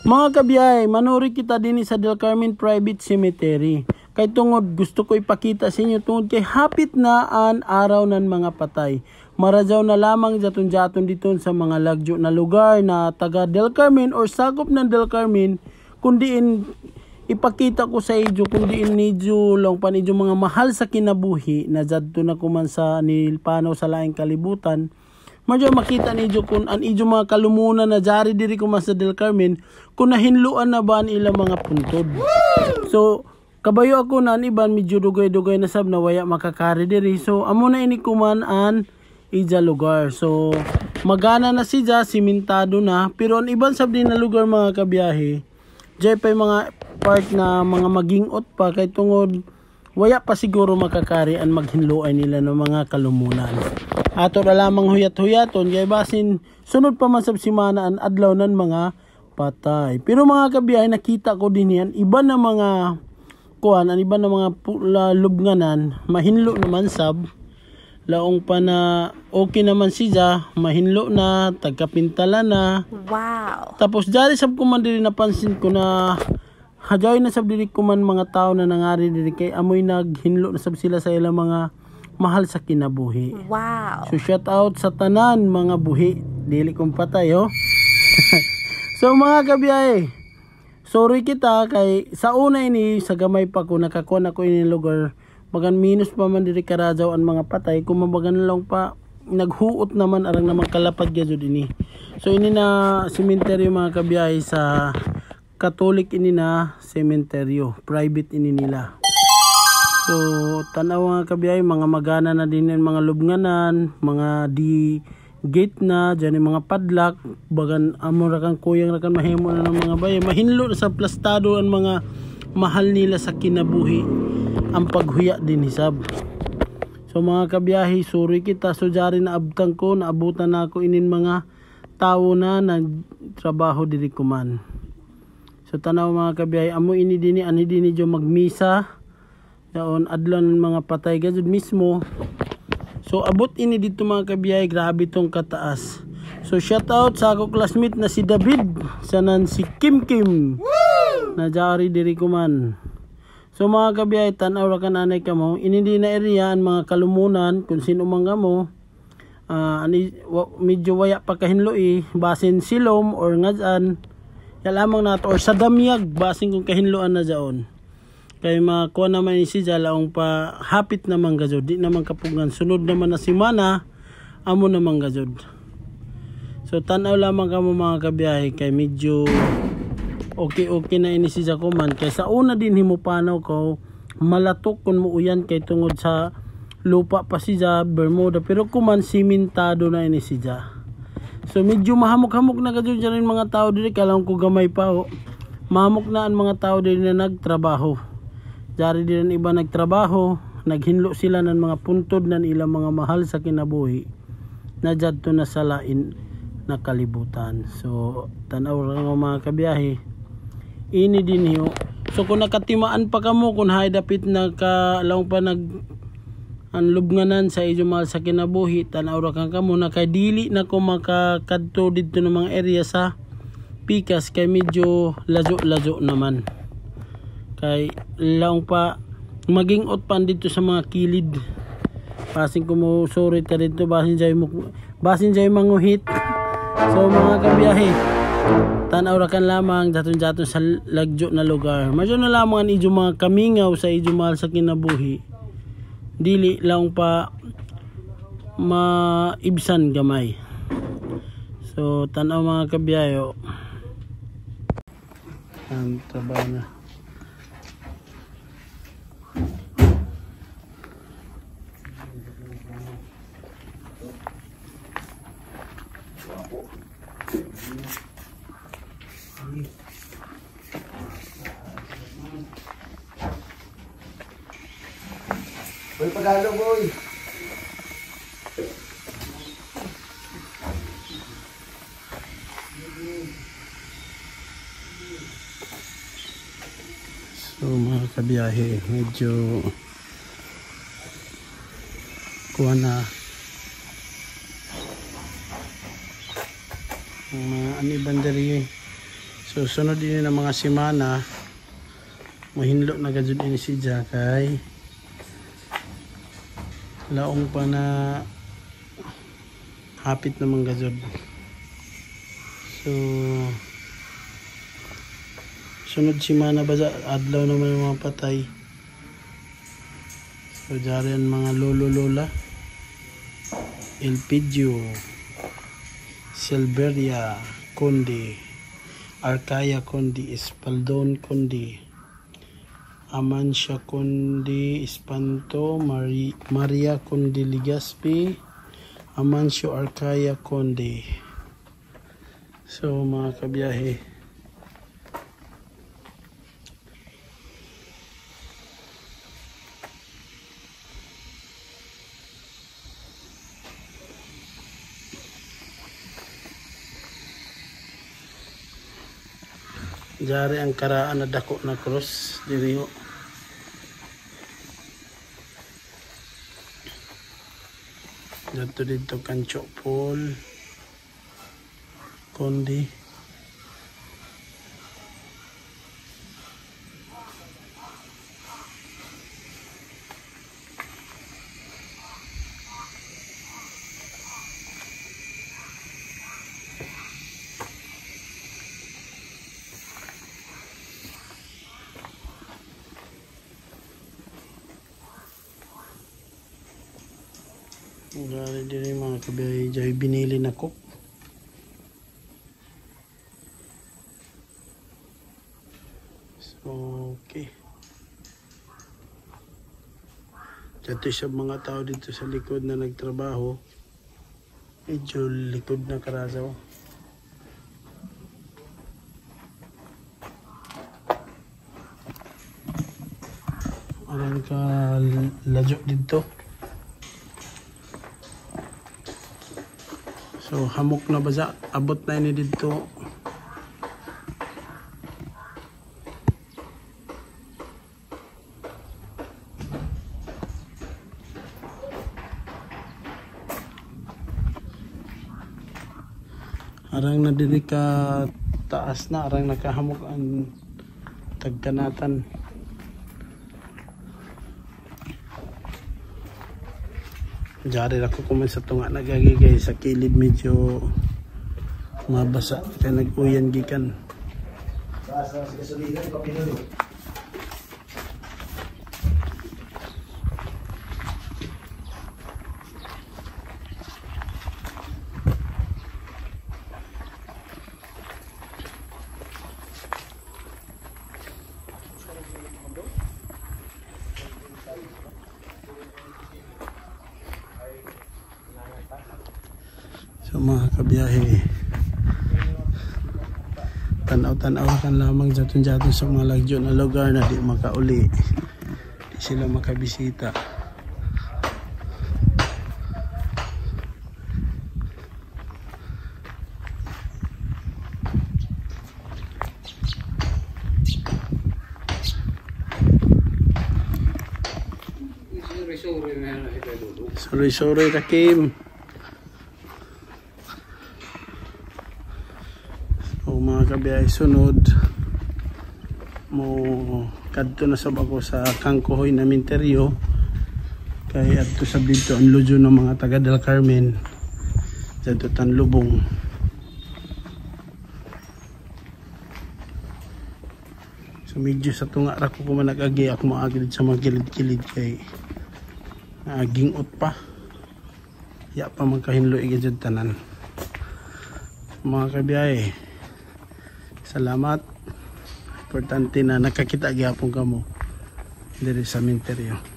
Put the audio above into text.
Mga kabiyay, manuri kita din sa Del Carmen Private Cemetery. Kay tungod gusto ko ipakita sa inyo tungod kay hapit na an araw ng mga patay. Marajaw na lamang jaton-jaton dito sa mga lagyo na lugar na taga Del Carmen or sakop ng Del Carmen, kundiin ipakita ko sa inyo kundiin nidyo lang panidyo mga mahal sa kinabuhi na jadto na kuman sa nilpanaw sa laing kalibutan. Madyo makita niyo kung an idyo mga kalumunan na jari diri ko mas sa Del Carmen kung nahinluan na ba ang ilang mga puntod. So kabayo ako na iban medyo dugay-dugay na sab na waya makakari diri. So amo na ini kuman an ija lugar. So magana na siya, simentado na, pero ang iban sab din na lugar mga kabiyahe, jay pa mga part na mga magingot pa kay tungod waya pa siguro makakari ang maghinluan nila ng mga kalumunan. Ato na lamang huyat-huyaton kay basin sunod pa man sab simana ang adlaw ng mga patay. Pero mga kabiyahe, nakita ko din yan iba na mga kuan, ang iba na mga lubnganan mahinlo naman sab laong pa na okay naman siya, mahinlo na, tagkapintala na. Wow. Tapos dali sab ko man diri napansin ko na hajay na sab diri ko man mga tao na nangari diri kay amoy naghinlo na sab sila sa ilang mga mahal sa kinabuhi. Wow. So shout out sa tanan mga buhi, dili kong patay oh. So mga kabiyahe, sorry kita kay sa una ini sa gamay pa ko nakakuha ako ini lugar, bagan minus pa man diri karajaw ang mga patay, kung mabagan lang pa naghuot naman arang naman kalapad gyud ini. So ini na sementeryo mga kabiyahe sa Catholic ini na sementeryo, private ini nila. So tanaw mga kabiyahe, mga magana na din yung mga lubnganan, mga di gate na, dyan yung mga padlock, bagan amo ra kang kuyang ra kang mahimo na ng mga bayan, mahinlo na sa plastado ang mga mahal nila sa kinabuhi, ang paghuya din hisab. So mga kabiyahe, sorry kita, so jari na abtang ko, naabutan na ako inin mga tao na nagtrabaho diri kuman. So tanaw mga kabiyahe, amo ini dini ani dini jo magmisa daon adlaw ng mga patay gajud mismo. So abot ini dito mga kabiyahe, grabe tong kataas. So shout out sa ako classmate na si David, sanan si Kim Kim. Woo! Na jari diri kuman. So mga kabiyahe, tanaw ra kananay kamo ini di na area ang mga kalumunan kung sino man kamo. Medyo waya pa kahinloi, basin silom or ngadaan ya lamang nato or sa damyag basin kung kahinloan na jaon. Kay makuha naman ni siya laong pa hapit naman gajod, di naman kapugan sunod naman na simana amo naman gajod. So tanaw lamang kamo mga kabiyahe kay medyo okay na ini siya kuman kay sa una din himupanaw ko malatok kun muuyan kay tungod sa lupa pa siya Bermuda, pero kuman simentado na ini siya. So medyo mahamok-hamok na gajud dyan mga tao diri, kalang ko gamay pa oh. Mahamok na ang mga tao diri na nagtrabaho. Jari din iba nagtrabaho, naghinlo sila ng mga puntod ng ilang mga mahal sa kinabuhi na jadto na sa lain na kalibutan. So tanaw ra mga kabiyahe, ini din hiyo. So kung nakatimaan pa kamo kung hay dapit na kalawang pa ang lubnganan sa ijo mahal sa kinabuhi, tanaw ra kang kamo na kay dili na ko makakadto dito ng mga area sa pikas kay medyo lajo naman. Kay laong pa maging otpan dito sa mga kilid, basin ko mo sorry ta dito, basin jay manguhit. So mga kabiyahe, tanaw ra kan lamang jaton sa lagyo na lugar, madyo na lamang ang ijo mga kamingaw sa ijo mahal sa kinabuhi, dili laong pa maibsan gamay. So tanaw mga kabiyahe, ang trabaho na. Boy, pagalo boy. So mga kabiyahe, medyo kuha na mga ani bandari. So So sunod din ng mga semana mahinlo na gajud ini si Jakay laong pa na hapit naman gajud. So sunod semana ba adlaw naman yung mga patay. So dyan mga lolo lola Elpidio, Silveria Conde, Arcaya Conde, Espaldon Conde, Amancia Conde, Espanto, Maria Conde Ligaspi, Amancio Arcaya Conde. So mga kabiyahe, jari ang karaan na dako na cross diri ho. Dito Kancho Paul Conde. Dari diri mga kabiyahe, jay binili na ko. So, okay. Dito sa mga tao dito sa likod na nagtrabaho. Medyo likod na karasaw. Alam ka lajo dito. So hamok na ba sa abot na ini dito. Arang na diri ka taas na, arang nakahamok ang tagkanatan. Jari ako kuman sa tunga nagagigay sa kilid, medyo mabasa kaya nag-uyan gikan. Sa gasolina yung papinulo. So mga kabiyahe, tanaw-tanaw kan lamang jatun-jatun sa mga lagyo na lugar na di makauli, di sila makabisita. Sorry Rakim. O mga kabiyahe, sunod mo kadto na sab ako sa Kangkohoy na Minteryo kay adto sab dito ang lodyo ng mga taga Del Carmen dito Tanlubong. So medyo sa tunga ra ko man nag-agi ako maagid sa mga kilid-kilid kay aging ut pa ya pa magkahinlo igid tanan. Mga kabiyahe, salamat. Importante na nakakita gyapon kamo diri sa Minteryo.